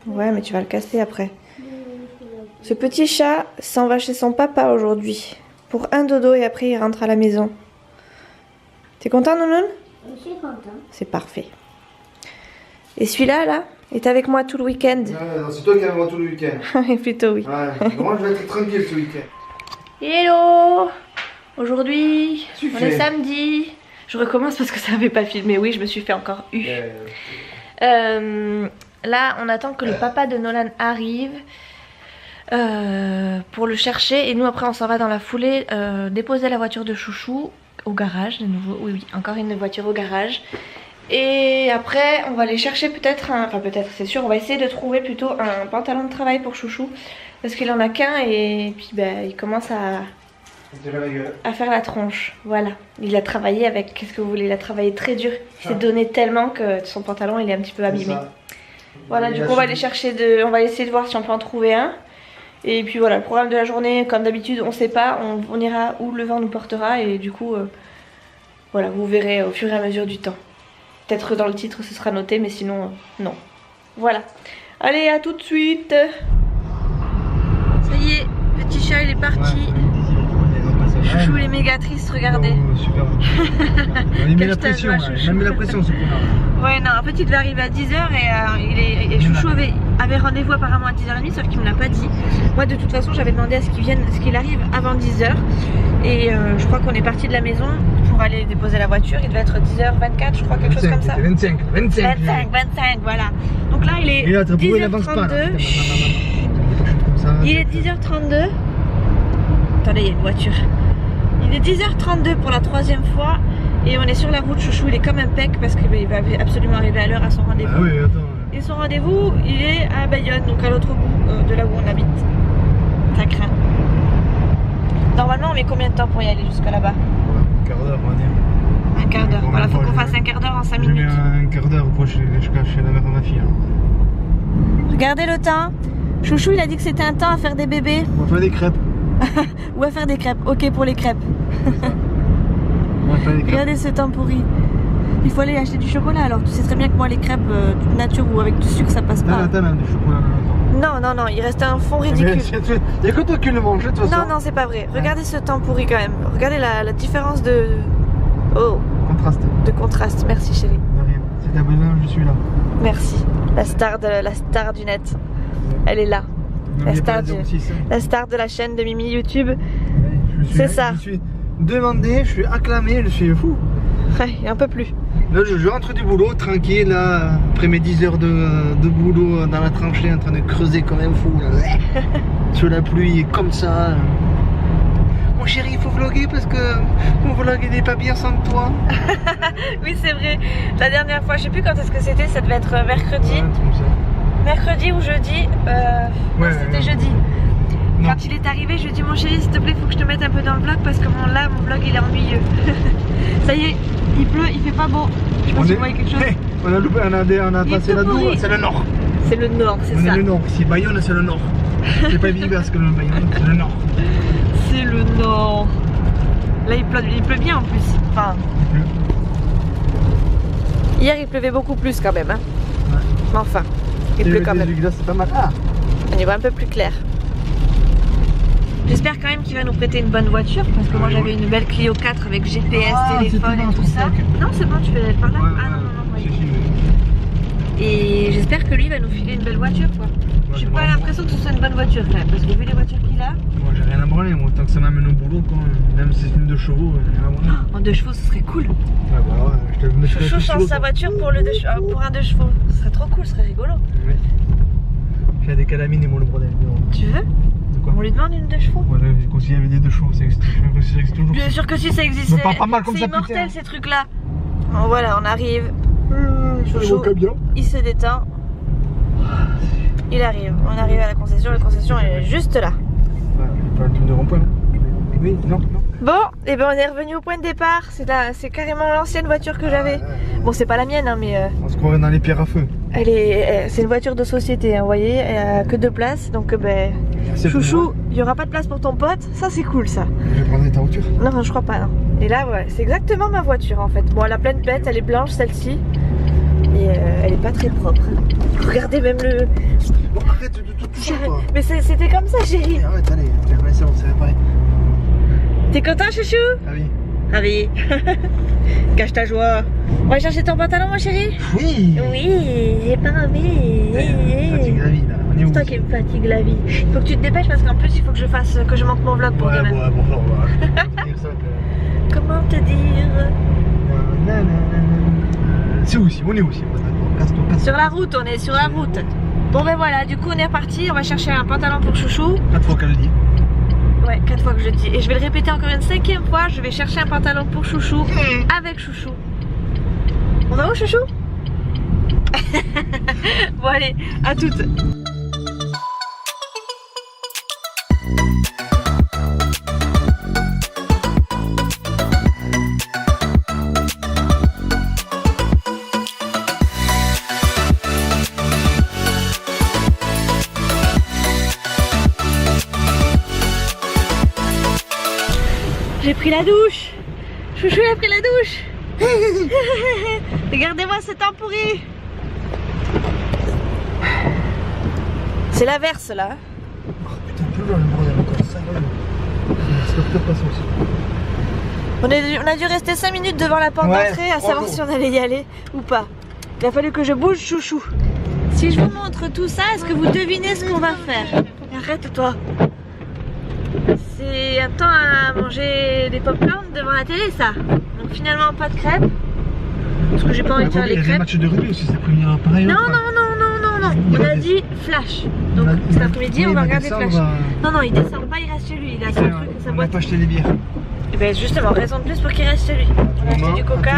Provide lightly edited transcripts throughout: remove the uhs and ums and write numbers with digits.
Ouais, mais tu vas le casser après. Ce petit chat s'en va chez son papa aujourd'hui pour un dodo et après il rentre à la maison. T'es content, Nounoun? Je suis content. C'est parfait. Et celui-là, là, est avec moi tout le week-end. Non, c'est toi qui es avec moi tout le week-end. Plutôt oui. Ouais, moi je vais être tranquille ce week-end. Hello! Aujourd'hui, Tu on fais. est samedi. Je recommence parce que ça n'avait pas filmé. Oui, je me suis fait encore eu. Là, on attend que le papa de Nolan arrive pour le chercher. Et nous, après, on s'en va dans la foulée déposer la voiture de Chouchou au garage. De nouveau, oui, encore une voiture au garage. Et après, on va aller chercher peut-être enfin peut-être, c'est sûr, on va essayer de trouver plutôt un pantalon de travail pour Chouchou. Parce qu'il en a qu'un et puis ben, il commence à faire la tronche. Voilà, il a travaillé avec, qu'est-ce que vous voulez, il a travaillé très dur. Il s'est donné tellement que son pantalon il est un petit peu abîmé. Voilà, du coup on va aller chercher on va essayer de voir si on peut en trouver un. Et puis voilà, le programme de la journée, comme d'habitude, on sait pas, on ira où le vent nous portera. Et du coup, voilà, vous verrez au fur et à mesure du temps. Peut-être dans le titre ce sera noté, mais sinon, non. Voilà. Allez, à tout de suite. Ça y est, petit chat il est parti. Chouchou il est méga triste, regardez. Oh, super. Il met la pression, il met la pression ce connard. Ouais, non, en fait il devait arriver à 10h et Chouchou avait rendez-vous apparemment à 10h30, sauf qu'il me l'a pas dit. Moi de toute façon j'avais demandé à ce qu'il arrive avant 10h. Et je crois qu'on est parti de la maison pour aller déposer la voiture. Il devait être 10h24, je crois, quelque chose comme ça. 25, voilà. Donc là il est 10h32. Il est 10h32. Attendez, il y a une voiture. Il est 10h32 pour la troisième fois. Et on est sur la route. Chouchou il est comme un pec parce qu'il va absolument arriver à l'heure à son rendez-vous. Ah oui, attends. Et son rendez-vous il est à Bayonne, donc à l'autre bout de là où on habite. Ça craint. Normalement on met combien de temps pour y aller jusqu'à là-bas? Un quart d'heure on va dire. Un quart d'heure, voilà, faut qu'on fasse un quart d'heure en 5 Je mets minutes. un quart d'heure pour je cache la mère de ma fille. Regardez le temps. Chouchou il a dit que c'était un temps à faire des bébés. On va faire des crêpes. Ou à faire des crêpes, ok pour les crêpes. On va faire des crêpes. Regardez ce temps pourri. Il faut aller acheter du chocolat alors. Tu sais très bien que moi les crêpes toute nature ou avec du sucre ça passe pas. T'as du chocolat là. Non, il reste un fond ridicule. Il y a que toi qui le manges de toute façon. Non, c'est pas vrai. Regardez ce temps pourri quand même. Regardez la différence de... Oh, Contraste. de contraste. Merci chérie. De rien. C'est ta belle, je suis là. Merci. La star du net. Elle est là. La star de la chaîne de Mimi YouTube. C'est ça. Je suis demandé, je suis acclamé, je suis fou. Ouais, un peu plus. Là, je rentre du boulot, tranquille, là, après mes 10 heures de boulot dans la tranchée, en train de creuser comme un fou, là. Sous la pluie, comme ça. Mon chéri, il faut vlogger parce que mon vlog n'est pas bien sans toi. Oui, c'est vrai. La dernière fois, je sais plus quand est-ce que c'était, ça devait être mercredi. Ouais, c'est comme ça. Mercredi ou jeudi. Non, c'était jeudi. Non. Quand il est arrivé, je lui ai dit mon chéri, s'il te plaît, faut que je te mette un peu dans le vlog parce que mon vlog il est ennuyeux. Ça y est, il pleut, il fait pas beau. Je sais pas si vous voyez quelque chose. Hey, on a passé la douce, c'est le nord. C'est le nord, c'est ça. On est le nord, si Bayonne c'est le nord. C'est pas parce que le Bayonne c'est le nord. C'est le nord. Là il pleut bien en plus. Enfin. Hier il pleuvait beaucoup plus quand même. Hein. Ouais. Mais enfin, il pleut quand même. C'est pas mal. Ah. On y voit un peu plus clair. J'espère quand même qu'il va nous prêter une bonne voiture parce que moi j'avais une belle Clio 4 avec GPS, téléphone et tout ça. Non c'est bon, tu peux aller par là. Ah non. Ouais. Et j'espère que lui va nous filer une belle voiture quoi. J'ai pas l'impression que ce soit une bonne voiture quand même parce que vu les voitures qu'il a. Moi j'ai rien à branler, moi tant que ça m'amène au boulot quoi. Même si c'est une 2 chevaux, j'ai rien à branler. En 2 chevaux ce serait cool. Ouais bah ouais, je te mettrai Chouchou change sa voiture pour un 2 chevaux. Ce serait trop cool, ce serait rigolo. Ouais. J'ai des calamines et moi le bordel. Tu veux? On lui demande une 2 chevaux. Ouais, comme s'il y avait des 2 chevaux, ça existe toujours. Bien sûr que si ça existe. Mais pas mal comme ça, c'est immortel putain. ces trucs là. Bon, voilà, on arrive. Chouchou, il se détend. Il arrive. On arrive à la concession est juste là. Ouais, pas un truc de rond-point. Oui, non. Bon, et ben on est revenu au point de départ. C'est carrément l'ancienne voiture que j'avais. Bon, c'est pas la mienne, hein, mais. On se croirait dans les pierres à feu. C'est une voiture de société, hein, vous voyez, elle a que 2 places, donc ben, chouchou, il n'y aura pas de place pour ton pote, ça c'est cool ça. Je vais prendre ta voiture. Non, je crois pas, non. Et là, ouais, c'est exactement ma voiture en fait. Bon, elle a plein de bêtes, elle est blanche celle-ci, et elle est pas très propre. Regardez même le... Bon, arrête de tout toucher quoi. Mais c'était comme ça, chérie. Arrête, allez, c'est bon, c'est réparé. T'es content, chouchou? Ah oui. Ah oui. Cache ta joie. On va chercher ton pantalon, ma chérie? Oui. Oui, j'ai pas envie. Fatigue la vie là, on est où? C'est toi qui me fatigue la vie. Faut que tu te dépêches parce qu'en plus il faut que je monte mon vlog pour Ouais, demain. bon, je vais te dire ça que... Comment te dire? C'est où ici? On est où ici? Casse-toi. Sur la route, on est sur la route. Bon ben voilà, du coup on est reparti, on va chercher un pantalon pour chouchou. 4 fois qu'elle le dit. Ouais, 4 fois que je le dis. Et je vais le répéter encore une 5e fois, je vais chercher un pantalon pour chouchou avec chouchou. On va où chouchou? Bon allez, à toutes. J'ai pris la douche. Chouchou a pris la douche. Regardez-moi ce temps pourri. C'est l'averse là. Oh putain, plus loin le bordel encore, ça va. C'est peut-être pas ça aussi. On a dû rester 5 minutes devant la porte d'entrée à savoir si on allait y aller ou pas. Il a fallu que je bouge chouchou. Si je vous montre tout ça, est-ce que vous devinez ce qu'on va faire? Arrête-toi. C'est un temps à manger des pop-corn devant la télé ça. Donc finalement pas de crêpes. Parce que j'ai pas envie de faire les crêpes. Il y a des matchs de rugby aussi cet après-midi, pareil. Non. On a dit Flash. Donc cet après-midi on va regarder Flash. Non, il descend pas, il reste chez lui. Il a son truc et sa boîte. On va pas acheter des bières. Et ben justement, raison de plus pour qu'il reste chez lui. On a acheté du coca,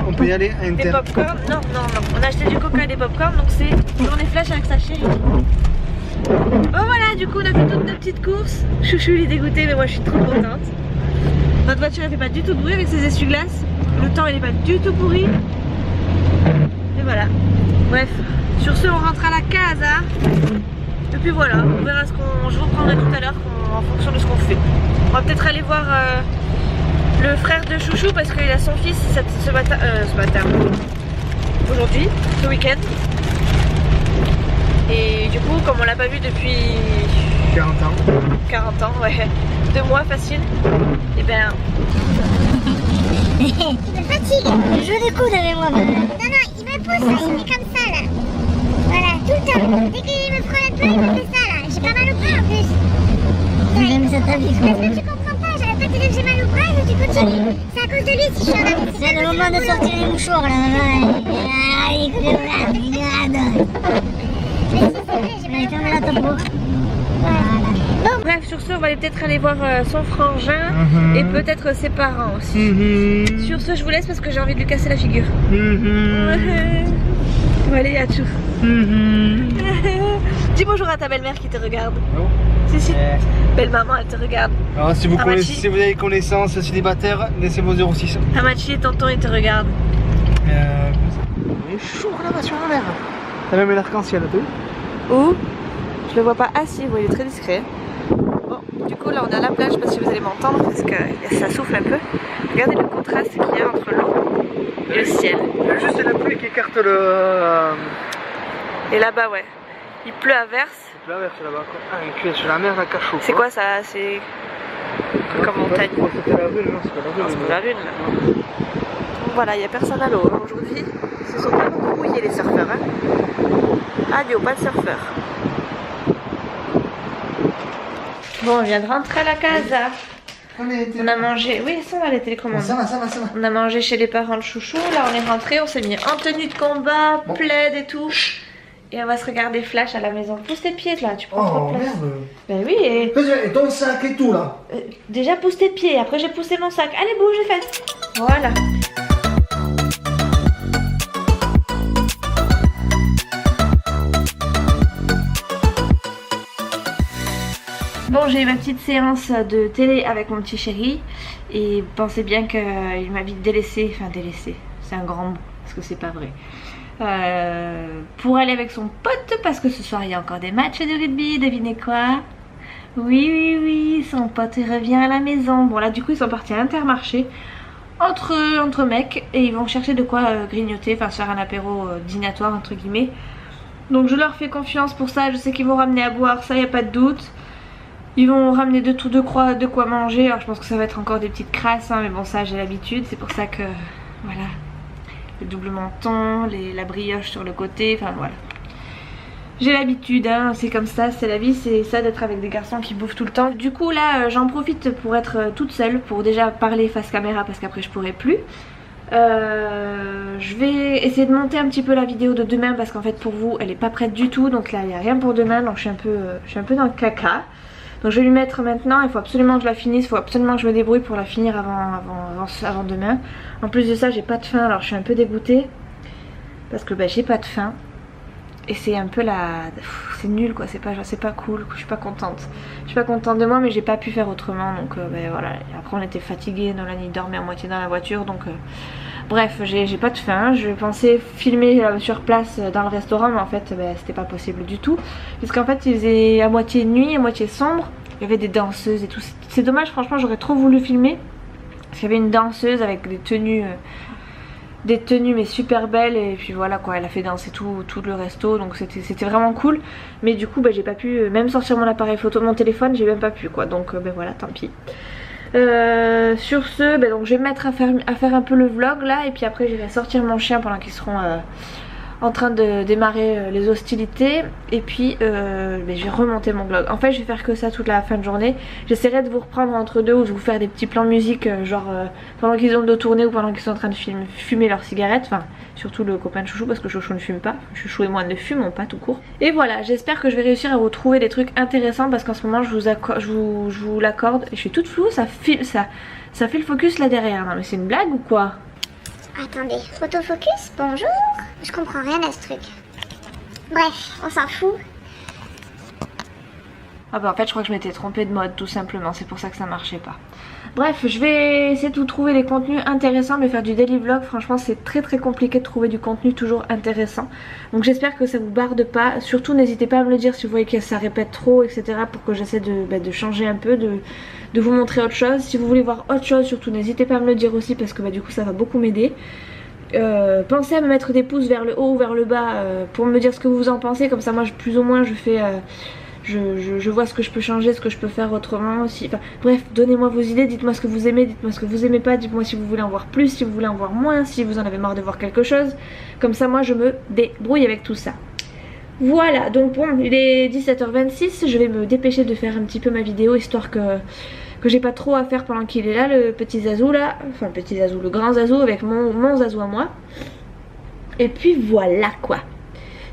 on peut y aller à des pop-corn. Non. On a acheté du coca et des pop-corn, donc c'est journée Flash avec sa chérie. Bon voilà, du coup on a fait toutes nos petites courses. Chouchou il est dégoûté mais moi je suis trop contente. Notre voiture elle fait pas du tout de bruit avec ses essuie-glaces. Le temps il est pas du tout pourri. Et voilà. Bref, sur ce on rentre à la casa. Et puis voilà, on verra je vous reprendrai tout à l'heure en fonction de ce qu'on fait. On va peut-être aller voir le frère de Chouchou parce qu'il a son fils ce matin. Aujourd'hui, ce week-end. Et du coup, comme on l'a pas vu depuis 40 ans, ouais, 2 mois facile, et ben... Il me fatigue, je joue des coudes avec moi. Non, il me pousse, il me fait comme ça là. Voilà, tout le temps. Dès qu'il me prend un peu, il me fait ça là. J'ai pas mal au bras en plus. J'aime ça ta vie. Parce que tu comprends pas, j'arrête pas de te dire que j'ai mal au bras et tu continues. C'est à cause de lui si je suis en arrêt. C'est le moment de sortir les mouchoirs là. Bon, bref, sur ce, on va peut-être aller voir son frangin et peut-être ses parents aussi. Sur ce, je vous laisse parce que j'ai envie de lui casser la figure. Bon, allez, à tout. Dis bonjour à ta belle-mère qui te regarde. Non. Si. Belle maman, elle te regarde. Alors, si vous avez connaissance célibataire, laissez vos 06. Amachi et tonton, ils te regardent. Il est chaud là-bas sur la mer. T'as même l'arc-en-ciel, t'as vu? Où? Je le vois pas. Ah si, il est très discret. Bon, du coup là on est à la plage, je sais pas si vous allez m'entendre parce que ça souffle un peu. Regardez le contraste qu'il y a entre l'eau et le ciel. Il y a juste la pluie qui écarte le... Et là-bas ouais, il pleut à verse. Il pleut à verse là-bas quoi. Ah, sur la mer, la cachot. C'est quoi ça? C'est comme montagne. C'était la rune, non, c'est pas la rune. C'est la rune là. Donc voilà, il n'y a personne à l'eau aujourd'hui. Ils se sont pas beaucoup mouillés les surfeurs. Hein. Adieu, pas de surfeurs. Bon, on vient de rentrer à la casa. On a mangé, oui, ça va les télécommandes. Ça va. On a mangé chez les parents de Chouchou. Là, on est rentré, on s'est mis en tenue de combat, plaid et tout. Et on va se regarder Flash à la maison. Pousse tes pieds là, tu prends trop de place. Merde. Ben oui, et ton sac et tout là. déjà pousse tes pieds, après j'ai poussé mon sac. Allez, bouge les fesses. Voilà. Bon, j'ai eu ma petite séance de télé avec mon petit chéri et pensez bien qu'il m'a vite délaissé, enfin délaissé, c'est un grand mot parce que c'est pas vrai. pour aller avec son pote parce que ce soir il y a encore des matchs de rugby. Devinez quoi? Oui, son pote revient à la maison. Bon là du coup ils sont partis à Intermarché entre mecs et ils vont chercher de quoi grignoter, enfin se faire un apéro dînatoire entre guillemets. Donc je leur fais confiance pour ça, je sais qu'ils vont ramener à boire, ça y a pas de doute. Ils vont ramener de quoi manger, alors je pense que ça va être encore des petites crasses hein, mais bon ça j'ai l'habitude, c'est pour ça que voilà. Le double menton, la brioche sur le côté, enfin voilà. J'ai l'habitude, hein, c'est comme ça, c'est la vie, c'est ça d'être avec des garçons qui bouffent tout le temps. Du coup là j'en profite pour être toute seule, pour déjà parler face caméra parce qu'après je pourrai plus. Je vais essayer de monter un petit peu la vidéo de demain parce qu'en fait pour vous elle est pas prête du tout. Donc là il n'y a rien pour demain, donc je suis un peu dans le caca. Donc je vais lui mettre maintenant, il faut absolument que je la finisse, il faut absolument que je me débrouille pour la finir avant demain. En plus de ça j'ai pas de faim, alors je suis un peu dégoûtée parce que j'ai pas de faim. Et c'est un peu c'est nul quoi, c'est pas cool, je suis pas contente. Je suis pas contente de moi mais j'ai pas pu faire autrement donc voilà. Et après on était fatigués, Nolan il dormait à moitié dans la voiture donc bref j'ai pas de faim. Je pensais filmer sur place dans le restaurant mais en fait c'était pas possible du tout. Puisqu'en fait il faisait à moitié nuit, à moitié sombre, il y avait des danseuses et tout. C'est dommage franchement, j'aurais trop voulu filmer. Parce qu'il y avait une danseuse avec des tenues mais super belles et puis voilà quoi, elle a fait danser tout le resto donc c'était vraiment cool. Mais du coup j'ai pas pu même sortir mon appareil photo, mon téléphone, j'ai même pas pu quoi, donc voilà tant pis. Sur ce donc je vais me mettre à faire un peu le vlog là et puis après je vais sortir mon chien pendant qu'ils seront en train de démarrer les hostilités et puis je vais remonter mon vlog. En fait je vais faire que ça toute la fin de journée. J'essaierai de vous reprendre entre deux ou de vous faire des petits plans musique genre pendant qu'ils ont le dos tourné ou pendant qu'ils sont en train de fumer leurs cigarettes. Enfin surtout le copain de Chouchou parce que Chouchou ne fume pas. Chouchou et moi ne fumons pas tout court. Et voilà, j'espère que je vais réussir à vous trouver des trucs intéressants parce qu'en ce moment je vous l'accorde et je suis toute floue, ça fait le focus là derrière. Non mais c'est une blague ou quoi? Attendez, autofocus, bonjour. Je comprends rien à ce truc. Bref, on s'en fout. Ah en fait je crois que je m'étais trompée de mode tout simplement, c'est pour ça que ça marchait pas. Bref, je vais essayer de vous trouver des contenus intéressants, mais faire du daily vlog franchement c'est très compliqué de trouver du contenu toujours intéressant. Donc j'espère que ça vous barde pas, surtout n'hésitez pas à me le dire si vous voyez que ça répète trop etc. pour que j'essaie de changer un peu, de vous montrer autre chose. Si vous voulez voir autre chose surtout n'hésitez pas à me le dire aussi parce que du coup ça va beaucoup m'aider. Pensez à me mettre des pouces vers le haut ou vers le bas pour me dire ce que vous en pensez, comme ça moi plus ou moins je fais... Je vois ce que je peux changer, ce que je peux faire autrement aussi. Enfin, bref, donnez-moi vos idées, dites-moi ce que vous aimez, dites-moi ce que vous aimez pas, dites-moi si vous voulez en voir plus, si vous voulez en voir moins, si vous en avez marre de voir quelque chose. Comme ça moi je me débrouille avec tout ça. Voilà, donc bon, il est 17h26, je vais me dépêcher de faire un petit peu ma vidéo histoire que j'ai pas trop à faire pendant qu'il est là, le petit Zazou là. Enfin le petit Zazou, le grand Zazou avec mon Zazou à moi. Et puis voilà quoi.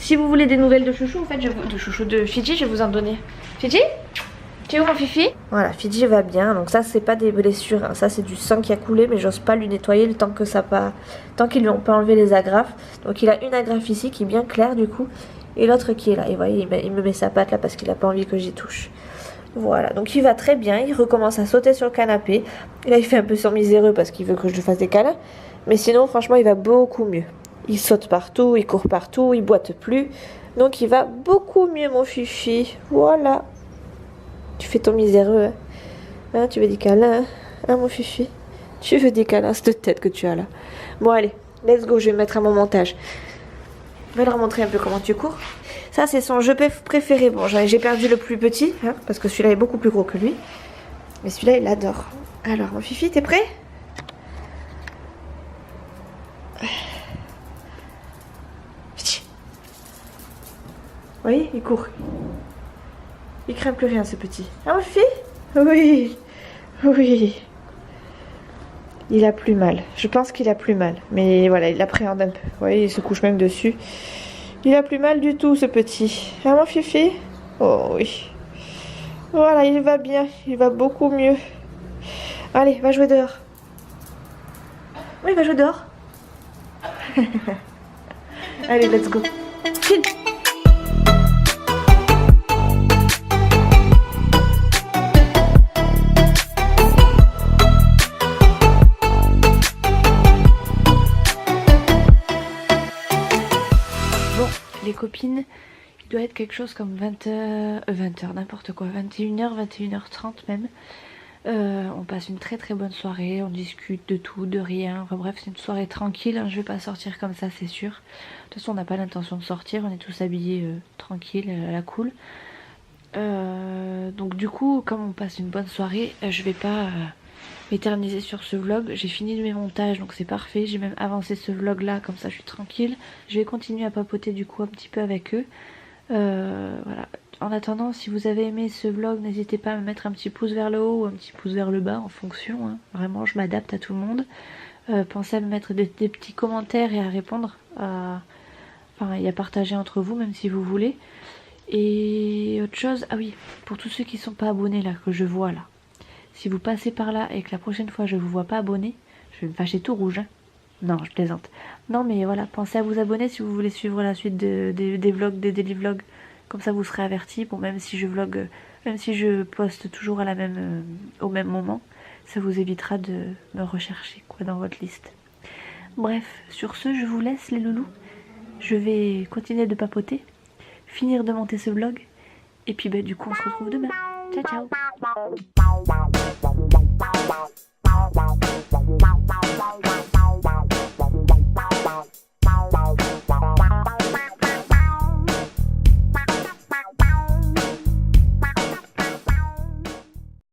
Si vous voulez des nouvelles de Chouchou, en fait, de Fidji, je vais vous en donner. Fidji? Tu es où mon Fifi? Voilà, Fidji va bien. Donc ça, c'est pas des blessures, hein. Ça, c'est du sang qui a coulé, mais j'ose pas lui nettoyer le temps qu'ils lui ont pas enlevé les agrafes. Donc il a une agrafe ici qui est bien claire du coup, et l'autre qui est là. Et vous voyez, il me met sa patte là parce qu'il a pas envie que j'y touche. Voilà, donc il va très bien. Il recommence à sauter sur le canapé. Et là, il fait un peu son miséreux parce qu'il veut que je lui fasse des câlins. Mais sinon, franchement, il va beaucoup mieux. Il saute partout, il court partout, il boite plus. Donc il va beaucoup mieux mon Fifi. Voilà. Tu fais ton miséreux. Hein, tu veux des câlins, hein, mon Fifi? Tu veux des câlins, cette tête que tu as là. Bon allez, let's go, je vais me mettre à mon montage. Je vais leur montrer un peu comment tu cours. Ça c'est son jeu préféré. Bon, j'ai perdu le plus petit, hein, parce que celui-là est beaucoup plus gros que lui. Mais celui-là il adore. Alors mon Fifi, t'es prêt? Vous voyez, il court. Il craint plus rien ce petit. Ah mon Fifi? Oui. Oui. Il a plus mal. Je pense qu'il a plus mal. Mais voilà, il appréhende un peu. Vous voyez, il se couche même dessus. Il a plus mal du tout ce petit. Ah mon Fifi? Oh oui. Voilà, il va bien. Il va beaucoup mieux. Allez, va jouer dehors. Oui, va jouer dehors. Allez, let's go. File. copine. Il doit être quelque chose comme 20h, n'importe quoi, 21h, 21h30 même. On passe une très très bonne soirée, on discute de tout, de rien, enfin bref c'est une soirée tranquille, hein. Je vais pas sortir comme ça c'est sûr. De toute façon on n'a pas l'intention de sortir, on est tous habillés tranquille, à la cool. Donc du coup comme on passe une bonne soirée, je vais pas m'éterniser sur ce vlog. J'ai fini mes montages donc c'est parfait, j'ai même avancé ce vlog là, comme ça je suis tranquille. Je vais continuer à papoter du coup un petit peu avec eux. Voilà. En attendant, si vous avez aimé ce vlog, n'hésitez pas à me mettre un petit pouce vers le haut ou un petit pouce vers le bas en fonction, hein. Vraiment je m'adapte à tout le monde. Pensez à me mettre des petits commentaires et à répondre et à partager entre vous même si vous voulez. Et autre chose, ah oui, pour tous ceux qui sont pas abonnés là, que je vois là, si vous passez par là et que la prochaine fois je vous vois pas abonné, je vais me fâcher tout rouge, hein. Non, je plaisante. Non mais voilà, pensez à vous abonner si vous voulez suivre la suite des vlogs, des daily vlogs. Comme ça vous serez avertis. Bon, même si je vlog, même si je poste toujours au même moment, ça vous évitera de me rechercher quoi dans votre liste. Bref, sur ce, je vous laisse les loulous. Je vais continuer de papoter, finir de monter ce vlog. Et puis du coup on se retrouve demain. Ciao ciao.